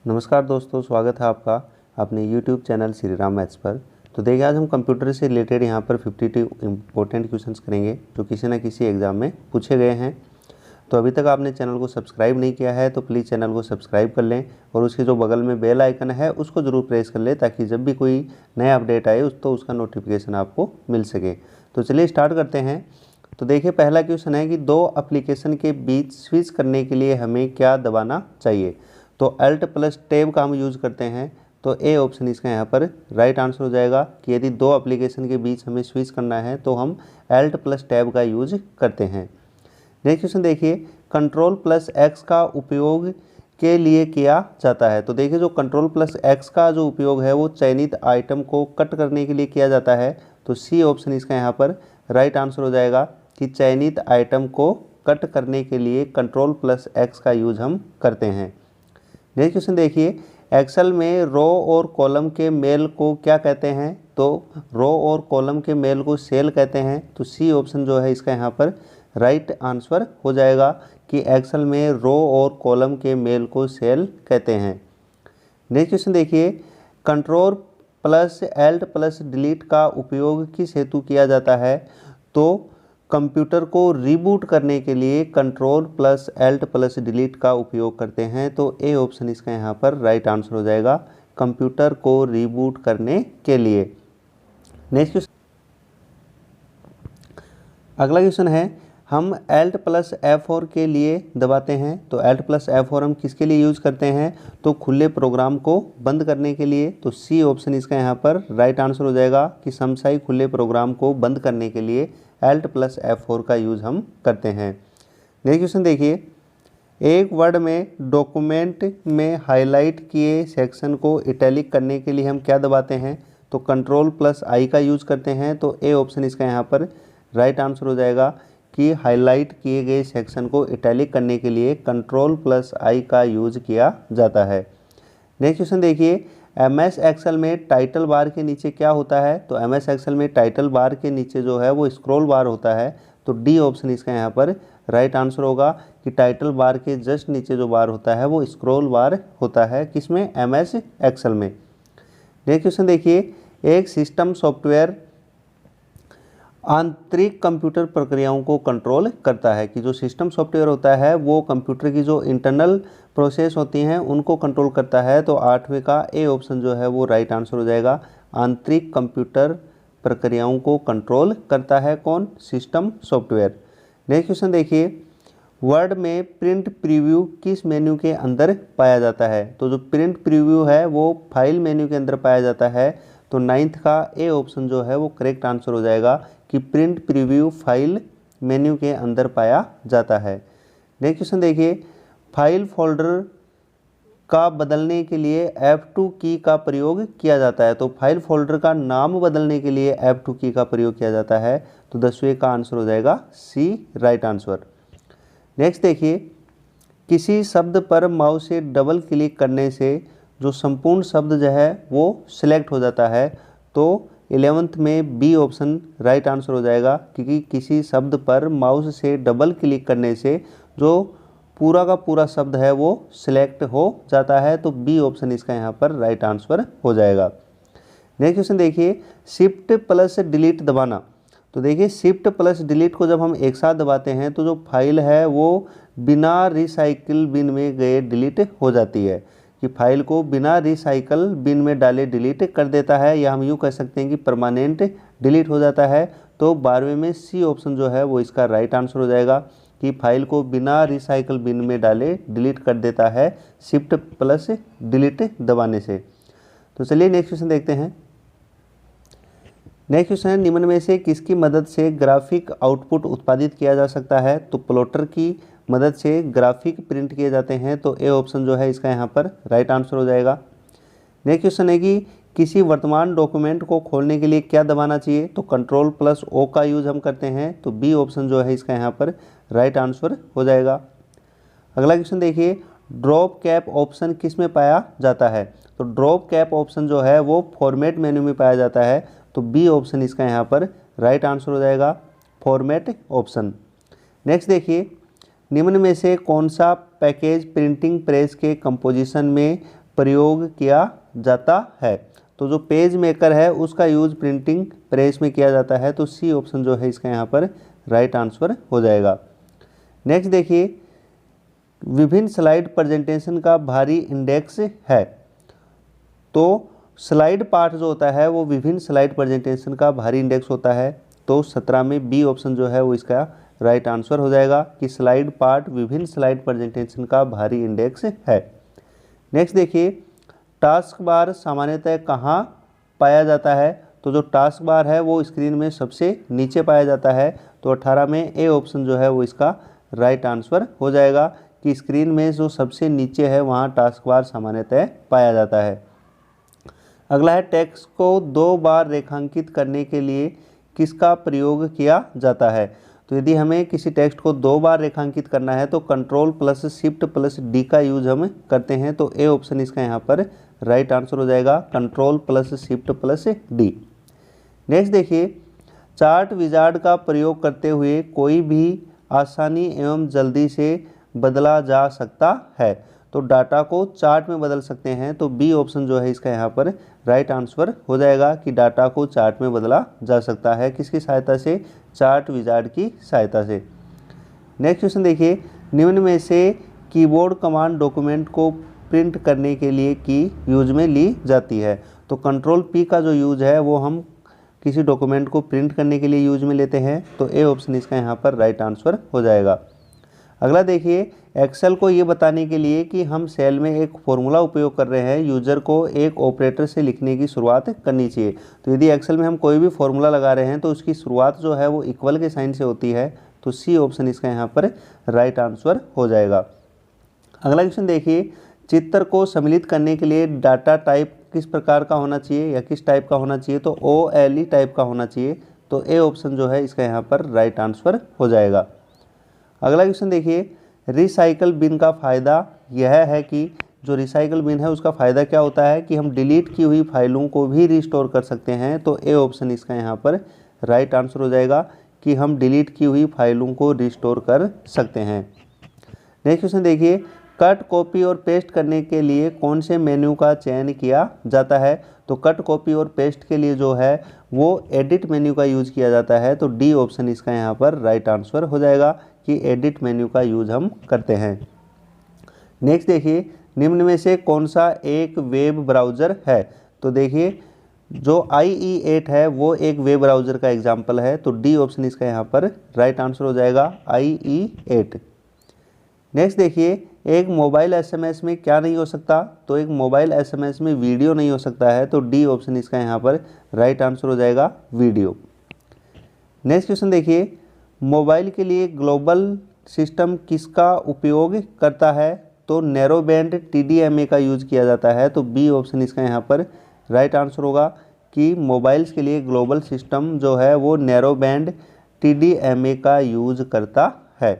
नमस्कार दोस्तों, स्वागत है आपका अपने YouTube channel Shri Ram maths पर। तो देखिए, आज हम कंप्यूटर से रिलेटेड यहाँ पर 52 इम्पोर्टेंट क्वेश्चंस करेंगे जो किसी न किसी एग्ज़ाम में पूछे गए हैं। तो अभी तक आपने चैनल को सब्सक्राइब नहीं किया है तो प्लीज़ चैनल को सब्सक्राइब कर लें और उसके जो बगल में बेल आइकन है उसको ज़रूर प्रेस कर लें ताकि जब भी कोई नया अपडेट आए तो उसका नोटिफिकेशन आपको मिल सके। तो चलिए स्टार्ट करते हैं। तो देखिए, पहला क्वेश्चन है कि दो एप्लीकेशन के बीच स्विच करने के लिए हमें क्या दबाना चाहिए। तो अल्ट प्लस टैब का हम यूज़ करते हैं। तो ए ऑप्शन इसका यहाँ पर राइट आंसर हो जाएगा कि यदि दो एप्लीकेशन के बीच हमें स्विच करना है तो हम अल्ट प्लस टैब का यूज करते हैं। नेक्स्ट क्वेश्चन देखिए, कंट्रोल प्लस एक्स का उपयोग के लिए किया जाता है। तो देखिए, जो कंट्रोल प्लस एक्स का जो उपयोग है वो चयनित आइटम को कट करने के लिए किया जाता है। तो सी ऑप्शन इसका यहाँ पर राइट आंसर हो जाएगा कि चयनित आइटम को कट करने के लिए कंट्रोल प्लस एक्स का यूज हम करते हैं। नेक्स्ट क्वेश्चन देखिए, एक्सेल में रो और कॉलम के मेल को क्या कहते हैं। तो रो और कॉलम के मेल को सेल कहते हैं। तो सी ऑप्शन जो है इसका यहाँ पर राइट आंसर हो जाएगा कि एक्सेल में रो और कॉलम के मेल को सेल कहते हैं। नेक्स्ट क्वेश्चन देखिए, control plus Alt plus delete का उपयोग किस हेतु किया जाता है। तो कंप्यूटर को रीबूट करने के लिए control plus Alt plus delete का उपयोग करते हैं। तो ए ऑप्शन इसका यहाँ पर राइट आंसर हो जाएगा, कंप्यूटर को रीबूट करने के लिए। नेक्स्ट क्वेश्चन, अगला क्वेश्चन है, हम एल्ट प्लस F4 के लिए दबाते हैं। तो एल्ट प्लस F4 हम किसके लिए यूज़ करते हैं। तो खुले प्रोग्राम को बंद करने के लिए। तो सी ऑप्शन इसका यहाँ पर राइट आंसर हो जाएगा कि समसाई खुले प्रोग्राम को बंद करने के लिए एल्ट प्लस F4 का यूज़ हम करते हैं। नेक्स्ट क्वेश्चन देखिए, एक वर्ड में डॉक्यूमेंट में हाईलाइट किए सेक्शन को इटैलिक करने के लिए हम क्या दबाते हैं। तो कंट्रोल प्लस आई का यूज़ करते हैं। तो ए ऑप्शन इसका यहाँ पर राइट आंसर हो जाएगा कि हाईलाइट किए गए सेक्शन को इटैलिक करने के लिए कंट्रोल प्लस आई का यूज किया जाता है। नेक्स्ट क्वेश्चन देखिए, MS एक्सेल में टाइटल बार के नीचे क्या होता है। तो MS एक्सेल में टाइटल बार के नीचे जो है वो स्क्रॉल बार होता है। तो डी ऑप्शन इसका यहाँ पर राइट आंसर होगा कि टाइटल बार के जस्ट नीचे जो बार होता है वो स्क्रॉल बार होता है, किसमें, MS एक्सेल में। नेक्स्ट क्वेश्चन देखिए, एक सिस्टम सॉफ्टवेयर आंतरिक कंप्यूटर प्रक्रियाओं को कंट्रोल करता है। कि जो सिस्टम सॉफ्टवेयर होता है वो कंप्यूटर की जो इंटरनल प्रोसेस होती हैं उनको कंट्रोल करता है। तो आठवें का ए ऑप्शन जो है वो राइट आंसर हो जाएगा, आंतरिक कंप्यूटर प्रक्रियाओं को कंट्रोल करता है कौन, सिस्टम सॉफ्टवेयर। नेक्स्ट क्वेश्चन देखिए, वर्ड में प्रिंट प्रीव्यू किस मेन्यू के अंदर पाया जाता है। तो जो प्रिंट प्रीव्यू है वो फाइल मेन्यू के अंदर पाया जाता है। तो नाइन्थ का ए ऑप्शन जो है वो करेक्ट आंसर हो जाएगा कि प्रिंट प्रीव्यू फाइल मेन्यू के अंदर पाया जाता है। नेक्स्ट क्वेश्चन देखिए, फाइल फोल्डर का बदलने के लिए F2 की का प्रयोग किया जाता है। तो फाइल फोल्डर का नाम बदलने के लिए F2 की का प्रयोग किया जाता है। तो 10वें का आंसर हो जाएगा सी राइट आंसर। नेक्स्ट देखिए, किसी शब्द पर माउस से डबल क्लिक करने से जो संपूर्ण शब्द जो है वो सिलेक्ट हो जाता है। तो 11th में बी ऑप्शन राइट आंसर हो जाएगा क्योंकि किसी शब्द पर माउस से डबल क्लिक करने से जो पूरा का पूरा शब्द है वो सिलेक्ट हो जाता है। तो बी ऑप्शन इसका यहाँ पर राइट आंसर हो जाएगा। नेक्स्ट क्वेश्चन देखिए, शिफ्ट प्लस डिलीट दबाना। तो देखिए, शिफ्ट प्लस डिलीट को जब हम एक साथ दबाते हैं तो जो फाइल है वो बिना रिसाइकिल बिन में गए डिलीट हो जाती है। कि फाइल को बिना रिसाइकल बिन में डाले डिलीट कर देता है, या हम यूँ कह सकते हैं कि परमानेंट डिलीट हो जाता है। तो 12वें में सी ऑप्शन जो है वो इसका राइट आंसर हो जाएगा कि फाइल को बिना रिसाइकल बिन में डाले डिलीट कर देता है शिफ्ट प्लस डिलीट दबाने से। तो चलिए नेक्स्ट क्वेश्चन देखते हैं। नेक्स्ट क्वेश्चन है, निम्न में से किसकी मदद से ग्राफिक आउटपुट उत्पादित किया जा सकता है। तो प्लॉटर की मदद से ग्राफिक प्रिंट किए जाते हैं। तो ए ऑप्शन जो है इसका यहाँ पर राइट आंसर हो जाएगा। नेक्स्ट क्वेश्चन है कि किसी वर्तमान डॉक्यूमेंट को खोलने के लिए क्या दबाना चाहिए। तो कंट्रोल प्लस ओ का यूज़ हम करते हैं। तो बी ऑप्शन जो है इसका यहाँ पर राइट आंसर हो जाएगा। अगला क्वेश्चन देखिए, ड्रॉप कैप ऑप्शन किस में पाया जाता है। तो ड्रॉप कैप ऑप्शन जो है वो फॉर्मेट मेन्यू में पाया जाता है। तो बी ऑप्शन इसका यहाँ पर राइट आंसर हो जाएगा, फॉर्मेट ऑप्शन। नेक्स्ट देखिए, निम्न में से कौन सा पैकेज प्रिंटिंग प्रेस के कंपोजिशन में प्रयोग किया जाता है। तो जो पेज मेकर है उसका यूज प्रिंटिंग प्रेस में किया जाता है, तो सी ऑप्शन जो है इसका यहाँ पर राइट आंसर हो जाएगा। नेक्स्ट देखिए, विभिन्न स्लाइड प्रेजेंटेशन का भारी इंडेक्स है। तो स्लाइड पार्ट जो होता है वो विभिन्न स्लाइड प्रेजेंटेशन का भारी इंडेक्स होता है, तो 17 में बी ऑप्शन जो है वो इसका राइट आंसर हो जाएगा कि स्लाइड पार्ट विभिन्न स्लाइड प्रेजेंटेशन का भारी इंडेक्स है। नेक्स्ट देखिए, टास्क बार सामान्यतः कहाँ पाया जाता है। तो जो टास्क बार है वो स्क्रीन में सबसे नीचे पाया जाता है, तो 18 में ए ऑप्शन जो है वो इसका राइट आंसर हो जाएगा कि स्क्रीन में जो सबसे नीचे है वहाँ टास्क बार सामान्यतः पाया जाता है। अगला है, टेक्स्ट को 2 बार रेखांकित करने के लिए किसका प्रयोग किया जाता है। तो यदि हमें किसी टेक्स्ट को 2 बार रेखांकित करना है तो control plus shift plus D का यूज हम करते हैं, तो ए ऑप्शन इसका यहाँ पर राइट आंसर हो जाएगा, control plus shift plus D. Next देखिए, चार्ट विजार्ड का प्रयोग करते हुए कोई भी आसानी एवं जल्दी से बदला जा सकता है। तो डाटा को चार्ट में बदल सकते हैं, तो बी ऑप्शन जो है इसका यहाँ पर राइट आंसर हो जाएगा कि डाटा को चार्ट में बदला जा सकता है। किसकी सहायता से? चार्ट विजार्ड की सहायता से। नेक्स्ट क्वेश्चन देखिए, निम्न में से कीबोर्ड कमांड डॉक्यूमेंट को प्रिंट करने के लिए की यूज में ली जाती है। तो कंट्रोल पी का जो यूज है वो हम किसी डॉक्यूमेंट को प्रिंट करने के लिए यूज में लेते हैं, तो ए ऑप्शन इसका यहाँ पर राइट आंसर हो जाएगा। अगला देखिए, एक्सेल को ये बताने के लिए कि हम सेल में एक फॉर्मूला उपयोग कर रहे हैं, यूजर को एक ऑपरेटर से लिखने की शुरुआत करनी चाहिए। तो यदि एक्सेल में हम कोई भी फॉर्मूला लगा रहे हैं तो उसकी शुरुआत जो है वो इक्वल के साइन से होती है, तो सी ऑप्शन इसका यहाँ पर राइट आंसर हो जाएगा। अगला क्वेश्चन देखिए, चित्र को सम्मिलित करने के लिए डाटा टाइप किस प्रकार का होना चाहिए या किस टाइप का होना चाहिए। तो OLE टाइप का होना चाहिए, तो ए ऑप्शन जो है इसका यहाँ पर राइट आंसर हो जाएगा। अगला क्वेश्चन देखिए, रिसाइकल बिन का फ़ायदा यह है कि जो रिसाइकल बिन है उसका फ़ायदा क्या होता है कि हम डिलीट की हुई फाइलों को भी रिस्टोर कर सकते हैं, तो ए ऑप्शन इसका यहाँ पर राइट आंसर हो जाएगा कि हम डिलीट की हुई फाइलों को रिस्टोर कर सकते हैं। नेक्स्ट क्वेश्चन देखिए, कट कॉपी और पेस्ट करने के लिए कौन से मेन्यू का चयन किया जाता है। तो कट कॉपी और पेस्ट के लिए जो है वो एडिट मेन्यू का यूज़ किया जाता है, तो डी ऑप्शन इसका यहाँ पर राइट आंसर हो जाएगा कि एडिट मेन्यू का यूज़ हम करते हैं। नेक्स्ट देखिए, निम्न में से कौन सा एक वेब ब्राउज़र है। तो देखिए, जो IE8 है वो एक वेब ब्राउज़र का एग्जाम्पल है, तो डी ऑप्शन इसका यहाँ पर राइट आंसर हो जाएगा, IE8। नेक्स्ट देखिए, एक मोबाइल SMS में क्या नहीं हो सकता। तो एक मोबाइल SMS में वीडियो नहीं हो सकता है, तो डी ऑप्शन इसका यहाँ पर राइट आंसर हो जाएगा, वीडियो। नेक्स्ट क्वेश्चन देखिए, मोबाइल के लिए ग्लोबल सिस्टम किसका उपयोग करता है। तो नैरो बैंड TDMA का यूज़ किया जाता है, तो बी ऑप्शन इसका यहाँ पर राइट आंसर होगा कि मोबाइल्स के लिए ग्लोबल सिस्टम जो है वो नैरो बैंड TDMA का यूज़ करता है।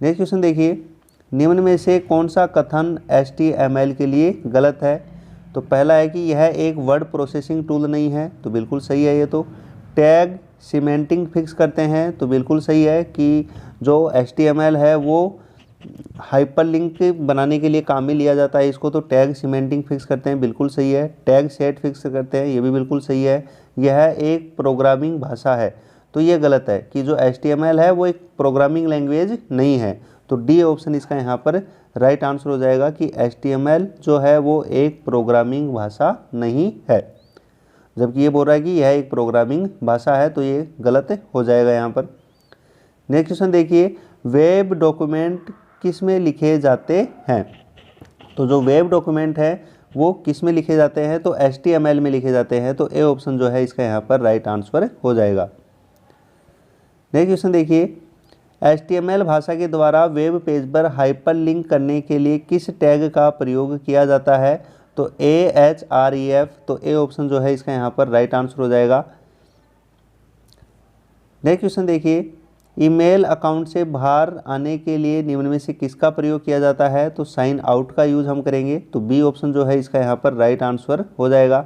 नेक्स्ट क्वेश्चन देखिए, निम्न में से कौन सा कथन HTML के लिए गलत है। तो पहला है कि यह एक वर्ड प्रोसेसिंग टूल नहीं है, तो बिल्कुल सही है ये। तो टैग सीमेंटिंग फिक्स करते हैं, तो बिल्कुल सही है कि जो HTML है वो हाइपरलिंक बनाने के लिए काम में लिया जाता है इसको, तो टैग सीमेंटिंग फिक्स करते हैं, बिल्कुल सही है। टैग सेट फिक्स करते हैं, ये भी बिल्कुल सही है। यह एक प्रोग्रामिंग भाषा है, तो ये गलत है कि जो HTML है वो एक प्रोग्रामिंग लैंग्वेज नहीं है, तो डी ऑप्शन इसका यहाँ पर राइट आंसर हो जाएगा कि HTML जो है वो एक प्रोग्रामिंग भाषा नहीं है, जबकि ये बोल रहा है कि यह एक प्रोग्रामिंग भाषा है, तो ये गलत हो जाएगा यहाँ पर। नेक्स्ट क्वेश्चन देखिए, वेब डॉक्यूमेंट किस में लिखे जाते हैं। तो जो वेब डॉक्यूमेंट है वो किस में लिखे जाते हैं। तो HTML में लिखे जाते हैं, तो ए ऑप्शन जो है इसका यहाँ पर राइट आंसर हो जाएगा। नेक्स्ट क्वेश्चन देखिए, HTML भाषा के द्वारा वेब पेज पर हाइपरलिंक करने के लिए किस टैग का प्रयोग किया जाता है। तो AHREF, तो ए ऑप्शन जो है इसका यहाँ पर राइट आंसर हो जाएगा। नेक्स्ट क्वेश्चन देखिए, ईमेल अकाउंट से बाहर आने के लिए निम्न में से किसका प्रयोग किया जाता है। तो साइन आउट का यूज़ हम करेंगे, तो बी ऑप्शन जो है इसका यहाँ पर राइट आंसर हो जाएगा।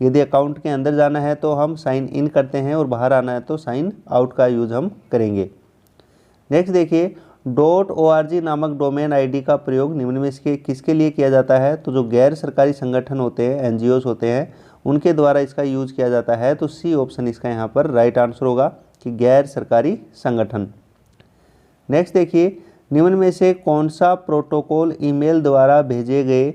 यदि अकाउंट के अंदर जाना है तो हम साइन इन करते हैं और बाहर आना है तो साइन आउट का यूज़ हम करेंगे। नेक्स्ट देखिए, .org नामक डोमेन आईडी का प्रयोग निम्न में से किसके लिए किया जाता है? तो जो गैर सरकारी संगठन होते हैं, एनजीओस होते हैं, उनके द्वारा इसका यूज किया जाता है। तो सी ऑप्शन इसका यहाँ पर राइट आंसर होगा कि गैर सरकारी संगठन। नेक्स्ट देखिए, निम्न में से कौन सा प्रोटोकॉल ईमेल द्वारा भेजे गए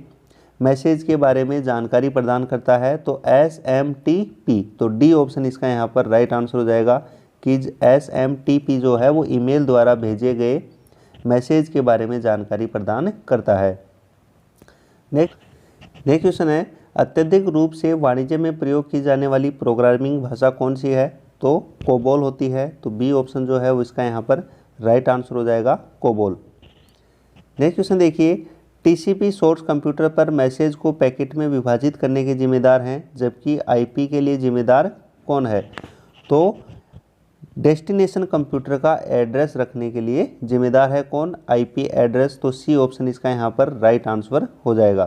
मैसेज के बारे में जानकारी प्रदान करता है? तो SMTP। तो डी ऑप्शन इसका यहाँ पर राइट आंसर हो जाएगा कि SMTP जो है वो ईमेल द्वारा भेजे गए मैसेज के बारे में जानकारी प्रदान करता है। नेक्स्ट क्वेश्चन है, अत्यधिक रूप से वाणिज्य में प्रयोग की जाने वाली प्रोग्रामिंग भाषा कौन सी है? तो कोबोल होती है। तो बी ऑप्शन जो है वो इसका यहाँ पर राइट आंसर हो जाएगा, कोबोल। नेक्स्ट क्वेश्चन देखिए, TCP सोर्स कंप्यूटर पर मैसेज को पैकेट में विभाजित करने के जिम्मेदार हैं, जबकि IP के लिए जिम्मेदार कौन है? तो डेस्टिनेशन कंप्यूटर का एड्रेस रखने के लिए जिम्मेदार है कौन? IP address. तो सी ऑप्शन इसका यहाँ पर राइट आंसर हो जाएगा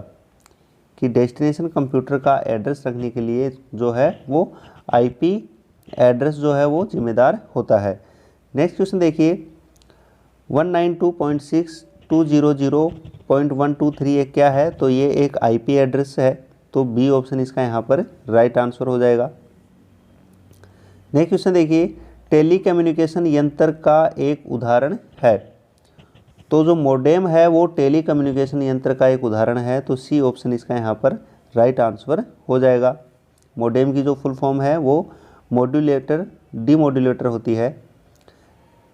कि डेस्टिनेशन कंप्यूटर का एड्रेस रखने के लिए जो है वो IP एड्रेस जो है वो जिम्मेदार होता है। नेक्स्ट क्वेश्चन देखिए, 192.6.200.123 ये क्या है? तो ये एक IP एड्रेस है। तो बी ऑप्शन इसका यहाँ पर राइट आंसर हो जाएगा। नेक्स्ट क्वेश्चन देखिए, टेली कम्युनिकेशन यंत्र का एक उदाहरण है। तो जो मोडेम है वो टेली कम्युनिकेशन यंत्र का एक उदाहरण है। तो सी ऑप्शन इसका यहाँ पर राइट आंसर हो जाएगा। मोडेम की जो फुल फॉर्म है वो मॉड्यूलेटर डीमॉड्यूलेटर होती है।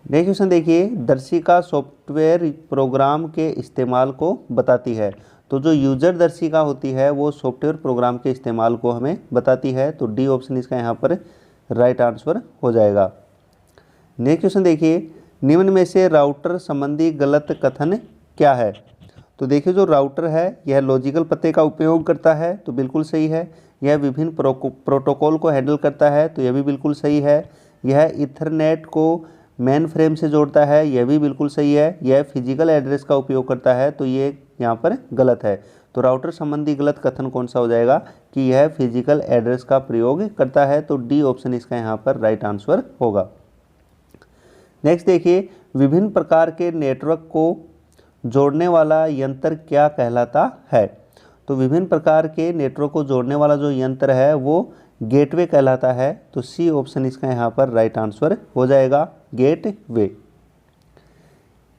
नेक्स्ट क्वेश्चन देखिए, दर्शिका सॉफ्टवेयर प्रोग्राम के इस्तेमाल को बताती है। तो जो यूजर दर्शिका होती है वो सॉफ्टवेयर प्रोग्राम के इस्तेमाल को हमें बताती है। तो डी ऑप्शन इसका यहाँ पर राइट आंसर हो जाएगा। नेक्स्ट क्वेश्चन देखिए, निम्न में से राउटर संबंधी गलत कथन क्या है? तो देखिए, जो राउटर है यह लॉजिकल पते का उपयोग करता है। तो बिल्कुल सही है। यह विभिन्न प्रोटोकॉल को हैंडल करता है। तो यह भी बिल्कुल सही है। यह इथरनेट को मेन फ्रेम से जोड़ता है। यह भी बिल्कुल सही है। यह फिजिकल एड्रेस का उपयोग करता है। तो ये यहाँ पर गलत है। तो राउटर संबंधी गलत कथन कौन सा हो जाएगा कि यह फिजिकल एड्रेस का प्रयोग करता है। तो डी ऑप्शन इसका यहाँ पर राइट आंसर होगा। नेक्स्ट देखिए, विभिन्न प्रकार के नेटवर्क को जोड़ने वाला यंत्र क्या कहलाता है? तो विभिन्न प्रकार के नेटवर्क को जोड़ने वाला जो यंत्र है वो गेटवे कहलाता है। तो सी ऑप्शन इसका यहाँ पर राइट आंसर हो जाएगा, गेटवे।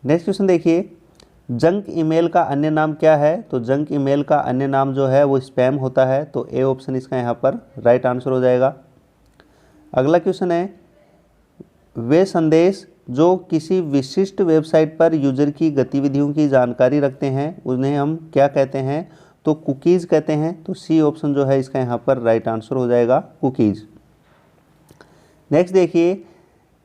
नेक्स्ट क्वेश्चन देखिए, जंक ईमेल का अन्य नाम क्या है? तो जंक ईमेल का अन्य नाम जो है वो स्पैम होता है। तो ए ऑप्शन इसका यहाँ पर राइट आंसर हो जाएगा। अगला क्वेश्चन है, वे संदेश जो किसी विशिष्ट वेबसाइट पर यूजर की गतिविधियों की जानकारी रखते हैं उन्हें हम क्या कहते हैं? तो कुकीज़ कहते हैं। तो सी ऑप्शन जो है इसका यहाँ पर राइट आंसर हो जाएगा, कुकीज़। नेक्स्ट देखिए,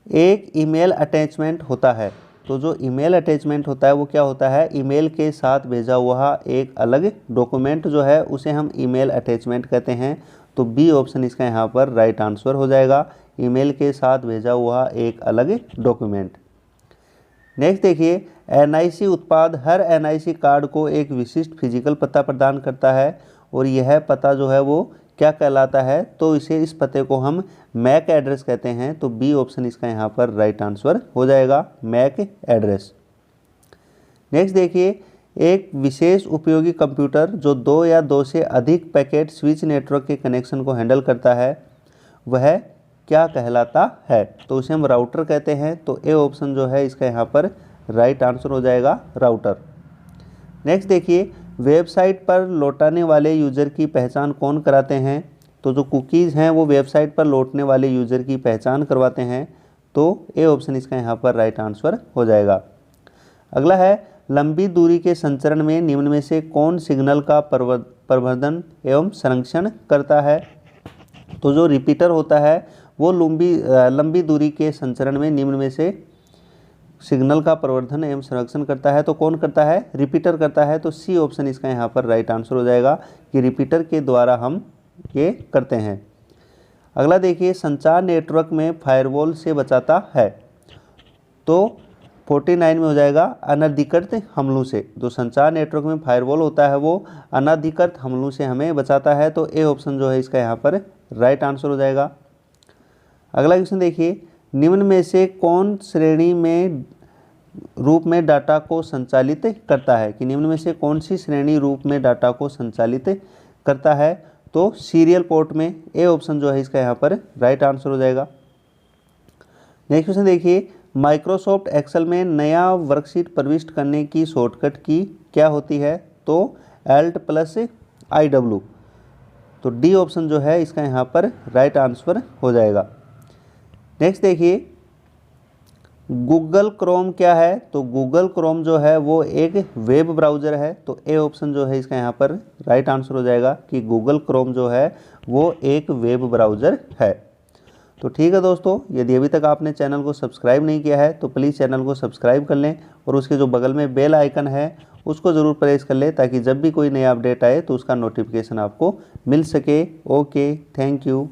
एक ईमेल अटैचमेंट होता है। तो जो ईमेल अटैचमेंट होता है वो क्या होता है? ईमेल के साथ भेजा हुआ एक अलग डॉक्यूमेंट जो है उसे हम ईमेल अटैचमेंट कहते हैं। तो बी ऑप्शन इसका यहाँ पर राइट आंसर हो जाएगा, ईमेल के साथ भेजा हुआ एक अलग डॉक्यूमेंट। नेक्स्ट देखिए, NIC उत्पाद हर NIC कार्ड को एक विशिष्ट फिजिकल पता प्रदान करता है और यह पता जो है वो क्या कहलाता है? तो इस पते को हम मैक एड्रेस कहते हैं। तो बी ऑप्शन इसका यहाँ पर राइट आंसर हो जाएगा, मैक एड्रेस। नेक्स्ट देखिए, एक विशेष उपयोगी कंप्यूटर जो 2 या 2 से अधिक पैकेट स्विच नेटवर्क के कनेक्शन को हैंडल करता है वह क्या कहलाता है? तो उसे हम राउटर कहते हैं। तो ए ऑप्शन जो है इसका यहाँ पर राइट आंसर हो जाएगा, राउटर। नेक्स्ट देखिए, वेबसाइट पर लौटाने वाले यूज़र की पहचान कौन कराते हैं? तो जो कुकीज़ हैं वो वेबसाइट पर लौटने वाले यूज़र की पहचान करवाते हैं। तो ए ऑप्शन इसका यहाँ पर राइट आंसर हो जाएगा। अगला है, लंबी दूरी के संचरण में निम्न में से कौन सिग्नल का प्रवर्धन एवं संरक्षण करता है? तो जो रिपीटर होता है वो लंबी दूरी के संचरण में निम्न में से सिग्नल का प्रवर्धन एवं संरक्षण करता है। तो कौन करता है? रिपीटर करता है। तो सी ऑप्शन इसका यहाँ पर राइट आंसर हो जाएगा कि रिपीटर के द्वारा हम ये करते हैं। अगला देखिए, संचार नेटवर्क में फायरवॉल से बचाता है। तो 49 में हो जाएगा, अनधिकृत हमलों से। जो संचार नेटवर्क में फायरवॉल होता है वो अनधिकृत हमलों से हमें बचाता है। तो ए ऑप्शन जो है इसका यहाँ पर राइट आंसर हो जाएगा। अगला क्वेश्चन देखिए, निम्न में से कौन श्रेणी में रूप में डाटा को संचालित करता है, कि निम्न में से कौन सी श्रेणी रूप में डाटा को संचालित करता है, तो सीरियल पोर्ट में। ए ऑप्शन जो है इसका यहाँ पर राइट आंसर हो जाएगा। नेक्स्ट क्वेश्चन देखिए, माइक्रोसॉफ्ट एक्सेल में नया वर्कशीट प्रविष्ट करने की शॉर्टकट की क्या होती है, तो Alt+IW। तो डी ऑप्शन जो है इसका यहाँ पर राइट आंसर हो जाएगा। नेक्स्ट देखिए, गूगल क्रोम क्या है, तो गूगल क्रोम जो है वो एक वेब ब्राउज़र है। तो ए ऑप्शन जो है इसका यहाँ पर राइट आंसर हो जाएगा कि गूगल क्रोम जो है वो एक वेब ब्राउज़र है। तो ठीक है दोस्तों, यदि अभी तक आपने चैनल को सब्सक्राइब नहीं किया है तो प्लीज़ चैनल को सब्सक्राइब कर लें और उसके जो बगल में बेल आइकन है उसको ज़रूर प्रेस कर लें, ताकि जब भी कोई नया अपडेट आए तो उसका नोटिफिकेशन आपको मिल सके। Okay, thank you.